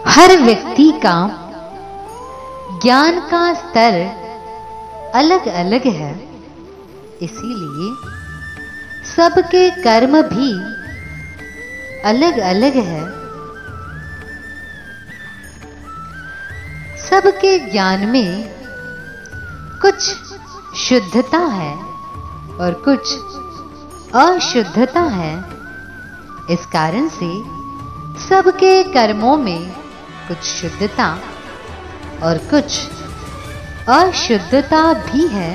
हर व्यक्ति का ज्ञान का स्तर अलग अलग है, इसीलिए सबके कर्म भी अलग अलग है। सबके ज्ञान में कुछ शुद्धता है और कुछ अशुद्धता है। इस कारण से सबके कर्मों में कुछ शुद्धता और कुछ अशुद्धता भी है।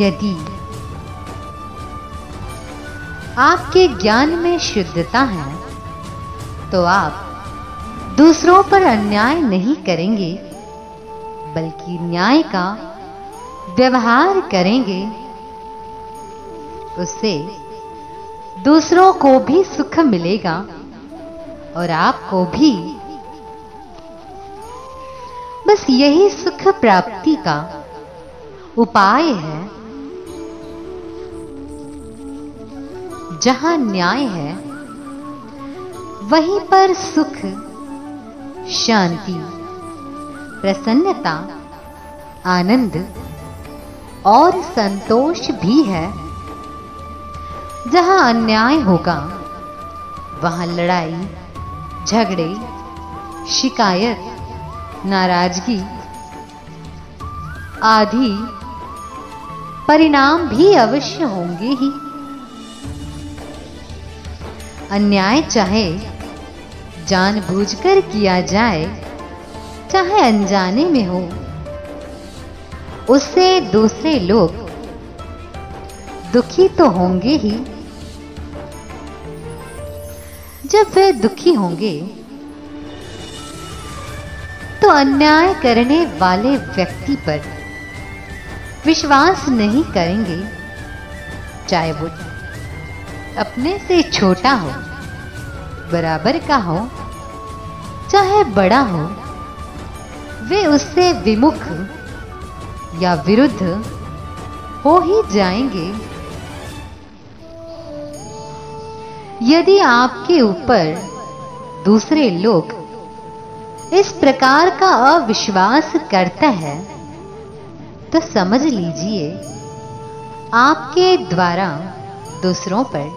यदि आपके ज्ञान में शुद्धता है तो आप दूसरों पर अन्याय नहीं करेंगे, बल्कि न्याय का व्यवहार करेंगे। उससे दूसरों को भी सुख मिलेगा और आपको भी। बस यही सुख प्राप्ति का उपाय है। जहां न्याय है वहीं पर सुख, शांति, प्रसन्नता, आनंद और संतोष भी है। जहां अन्याय होगा वहां लड़ाई, झगड़े, शिकायत, नाराजगी आदि परिणाम भी अवश्य होंगे ही। अन्याय चाहे जानबूझकर किया जाए, चाहे अनजाने में हो, उससे दूसरे लोग दुखी तो होंगे ही। जब वे दुखी होंगे तो अन्याय करने वाले व्यक्ति पर विश्वास नहीं करेंगे, चाहे वो अपने से छोटा हो, बराबर का हो, चाहे बड़ा हो। वे उससे विमुख या विरुद्ध हो ही जाएंगे। यदि आपके ऊपर दूसरे लोग इस प्रकार का अविश्वास करते हैं तो समझ लीजिए आपके द्वारा दूसरों पर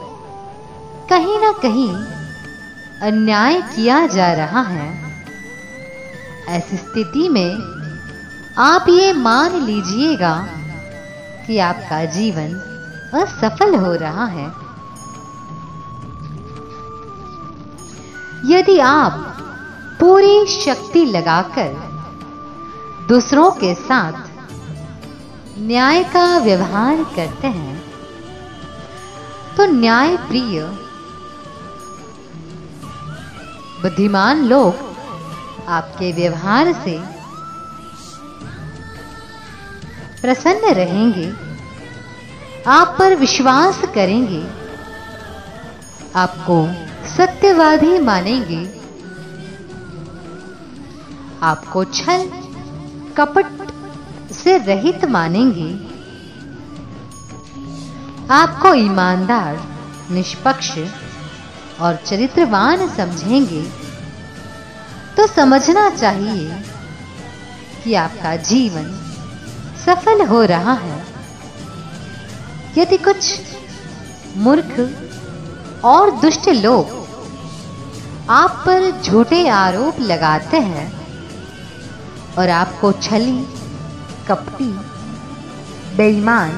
कहीं ना कहीं अन्याय किया जा रहा है। ऐसी स्थिति में आप ये मान लीजिएगा कि आपका जीवन असफल हो रहा है। यदि आप पूरी शक्ति लगाकर दूसरों के साथ न्याय का व्यवहार करते हैं तो न्याय प्रिय बुद्धिमान लोग आपके व्यवहार से प्रसन्न रहेंगे, आप पर विश्वास करेंगे, आपको सत्यवादी मानेंगे, आपको छल कपट से रहित मानेंगे, आपको ईमानदार, निष्पक्ष और चरित्रवान समझेंगे। तो समझना चाहिए कि आपका जीवन सफल हो रहा है। यदि कुछ मूर्ख और दुष्ट लोग आप पर झूठे आरोप लगाते हैं और आपको छली, कपटी, बेईमान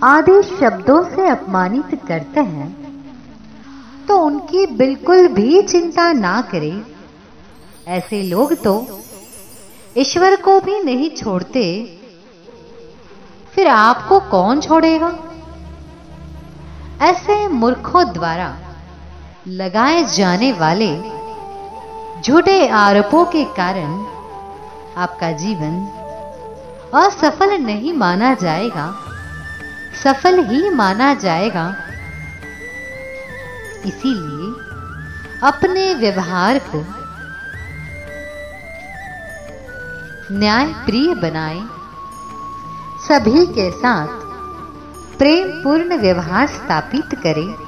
आदि शब्दों से अपमानित करते हैं तो उनकी बिल्कुल भी चिंता ना करें। ऐसे लोग तो ईश्वर को भी नहीं छोड़ते, फिर आपको कौन छोड़ेगा? ऐसे मूर्खों द्वारा लगाए जाने वाले झूठे आरोपों के कारण आपका जीवन असफल नहीं माना जाएगा, सफल ही माना जाएगा। इसीलिए अपने व्यवहार को न्याय प्रिय बनाएं सभी के साथ प्रेम पूर्ण व्यवहार स्थापित करें